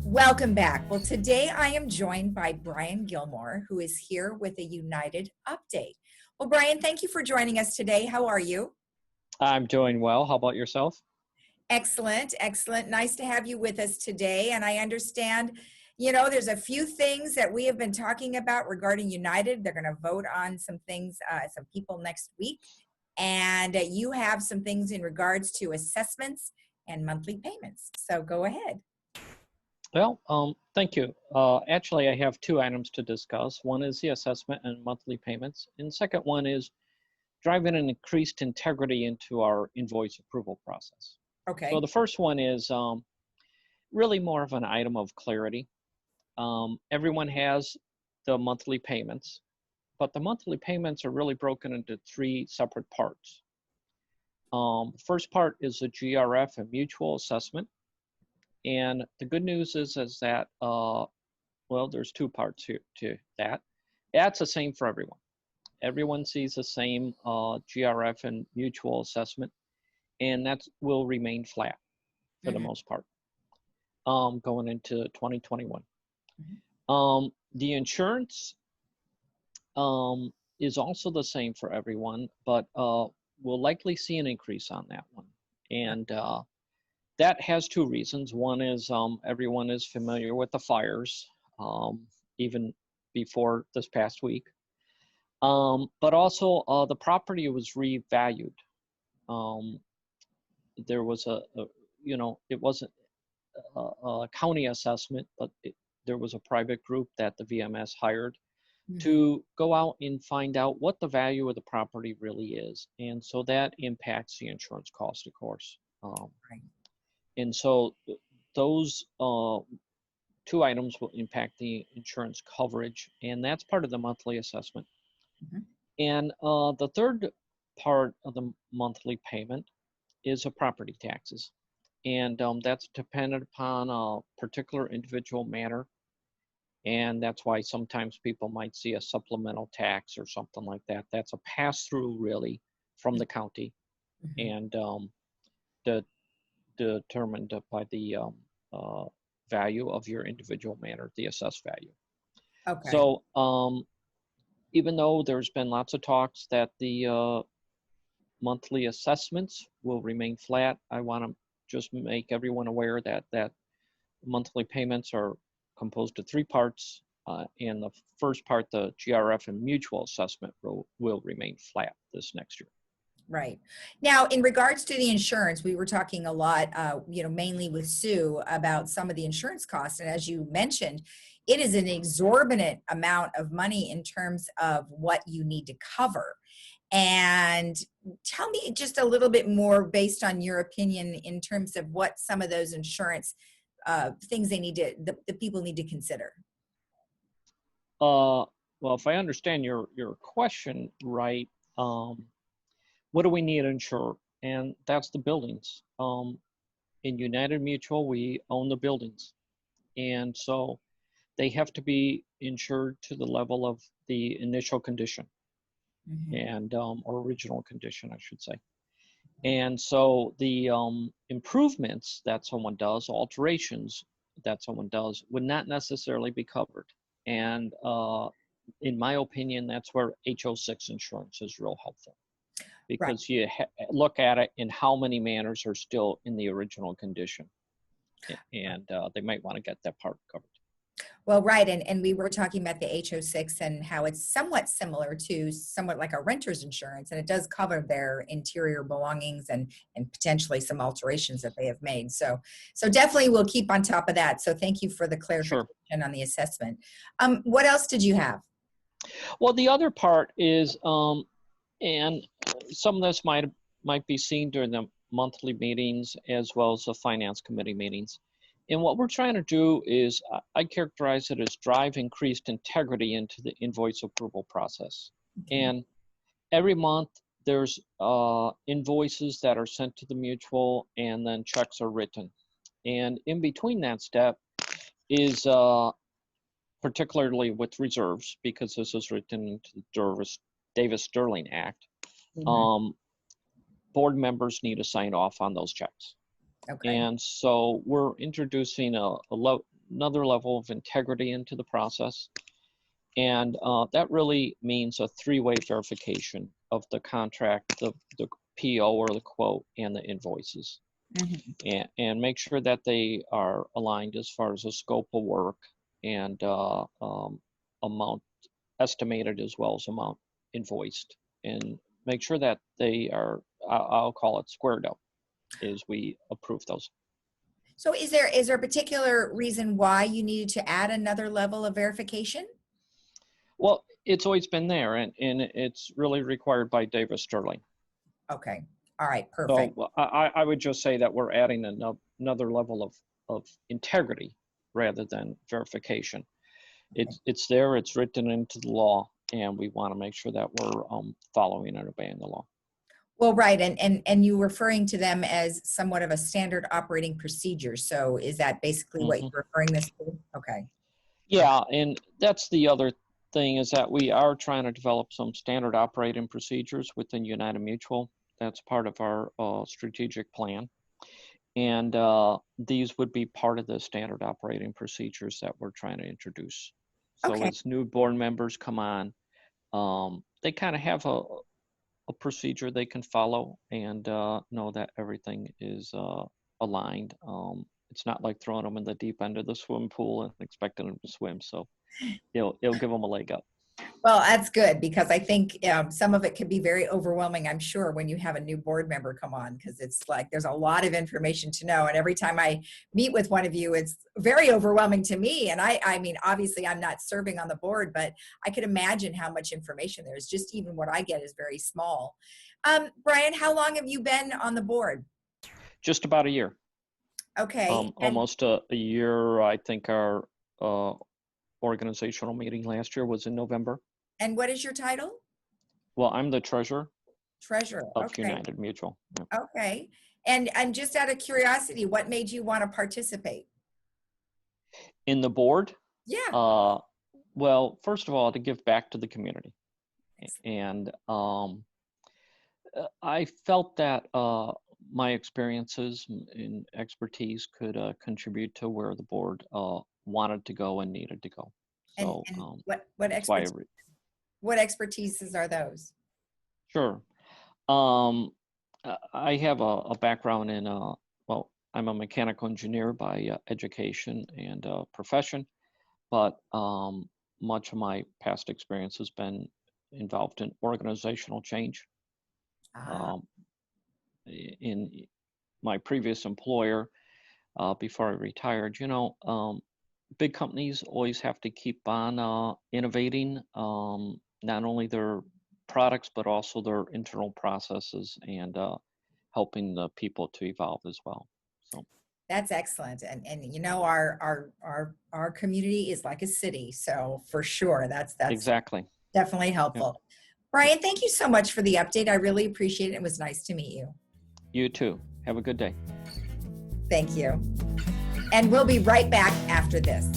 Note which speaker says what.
Speaker 1: Welcome back. Well, today I am joined by Brian Gilmore, who is here with a United update. Well, Brian, thank you for joining us today. How are you?
Speaker 2: I'm doing well. How about yourself?
Speaker 1: Excellent, excellent. Nice to have you with us today. And I understand, there's a few things that we have been talking about regarding United. They're going to vote on some things, some people next week. And you have some things in regards to assessments and monthly payments. So go ahead.
Speaker 2: Well, thank you. Actually, I have two items to discuss. One is the assessment and monthly payments. And the second one is driving an increased integrity into our invoice approval process.
Speaker 1: Okay.
Speaker 2: So the first one is really more of an item of clarity. Everyone has the monthly payments, but the monthly payments are really broken into three separate parts. The first part is the GRF and mutual assessment. And the good news is that, there's two parts here to that. That's the same for everyone. Everyone sees the same GRF and mutual assessment, and that will remain flat for the most part going into 2021. The insurance is also the same for everyone, but we'll likely see an increase on that one. And that has two reasons. One is everyone is familiar with the fires, even before this past week. But also the property was revalued. There was it wasn't a county assessment, but there was a private group that the VMS hired to go out and find out what the value of the property really is. And so that impacts the insurance cost, of course.
Speaker 1: Right.
Speaker 2: And so those two items will impact the insurance coverage, and that's part of the monthly assessment. And the third part of the monthly payment is a property taxes. And that's dependent upon a particular individual matter. And that's why sometimes people might see a supplemental tax or something like that. That's a pass-through really from the county and determined by the value of your individual matter, the assessed value.
Speaker 1: Okay.
Speaker 2: So even though there's been lots of talks that the monthly assessments will remain flat, I want to just make everyone aware that monthly payments are composed of three parts. And the first part, the GRF and mutual assessment, will remain flat this next year.
Speaker 1: Right. Now, in regards to the insurance, we were talking a lot, mainly with Sue about some of the insurance costs. And as you mentioned, it is an exorbitant amount of money in terms of what you need to cover. And tell me just a little bit more based on your opinion in terms of what some of those insurance things the people need to consider.
Speaker 2: Well, if I understand your question right, what do we need to insure? And that's the buildings. In United Mutual, we own the buildings. And so they have to be insured to the level of the initial condition and or original condition, I should say. And so the improvements that someone does, alterations that someone does, would not necessarily be covered. And in my opinion, that's where HO6 insurance is real helpful. Because you look at it in how many manners are still in the original condition. And they might want to get that part covered.
Speaker 1: Well, right. And we were talking about the HO6 and how it's somewhat similar to somewhat like a renter's insurance. And it does cover their interior belongings and potentially some alterations that they have made. So definitely we'll keep on top of that. So thank you for the clarification on the assessment. What else did you have?
Speaker 2: Well, the other part is, and some of this might be seen during the monthly meetings as well as the finance committee meetings. And what we're trying to do is, I characterize it as drive increased integrity into the invoice approval process. And every month there's invoices that are sent to the mutual, and then checks are written. And in between that step is particularly with reserves, because this is written into the Davis-Sterling Act. Board members need to sign off on those checks.
Speaker 1: Okay.
Speaker 2: And so we're introducing a another level of integrity into the process. And that really means a three-way verification of the contract, the PO or the quote, and the invoices.
Speaker 1: Mhm.
Speaker 2: And make sure that they are aligned as far as the scope of work and amount estimated as well as amount invoiced. And make sure that they are, I'll call it squared up as we approve those.
Speaker 1: So is there a particular reason why you needed to add another level of verification?
Speaker 2: Well, it's always been there, and it's really required by Davis Sterling.
Speaker 1: Okay. All right. Perfect.
Speaker 2: So I would just say that we're adding another level of integrity rather than verification. It's there, it's written into the law, and we want to make sure that we're following and obeying the law.
Speaker 1: Well, right. And you referring to them as somewhat of a standard operating procedure. So is that basically what you're referring this to? Okay.
Speaker 2: Yeah, and that's the other thing, is that we are trying to develop some standard operating procedures within United Mutual. That's part of our strategic plan. And these would be part of the standard operating procedures that we're trying to introduce. So
Speaker 1: Okay.
Speaker 2: as new board members come on, they kind of have a procedure they can follow and know that everything is aligned. It's not like throwing them in the deep end of the swim pool and expecting them to swim. So it'll give them a leg up.
Speaker 1: Well, that's good, because I think some of it can be very overwhelming, I'm sure, when you have a new board member come on, because it's like there's a lot of information to know. And every time I meet with one of you, it's very overwhelming to me. And I mean, obviously, I'm not serving on the board, but I could imagine how much information there is. Just even what I get is very small. Brian, how long have you been on the board?
Speaker 2: Just about a year.
Speaker 1: Okay.
Speaker 2: Almost a year. I think our organizational meeting last year was in November.
Speaker 1: And what is your title?
Speaker 2: Well, I'm the treasurer.
Speaker 1: Treasurer.
Speaker 2: Of
Speaker 1: Okay.
Speaker 2: United Mutual. Yeah.
Speaker 1: Okay. And just out of curiosity, what made you want to participate?
Speaker 2: In the board?
Speaker 1: Yeah.
Speaker 2: Well, first of all, to give back to the community. And I felt that my experiences and expertise could contribute to where the board wanted to go and needed to go. So
Speaker 1: And what expertises are those?
Speaker 2: Sure. I have a background in, well, I'm a mechanical engineer by education and profession, but much of my past experience has been involved in organizational change. In my previous employer, before I retired, big companies always have to keep on innovating, not only their products, but also their internal processes, and helping the people to evolve as well. So
Speaker 1: that's excellent. And our community is like a city. So for sure, that's
Speaker 2: exactly
Speaker 1: definitely helpful. Yeah. Brian, thank you so much for the update. I really appreciate it. It was nice to meet you.
Speaker 2: You too. Have a good day.
Speaker 1: Thank you. And we'll be right back after this.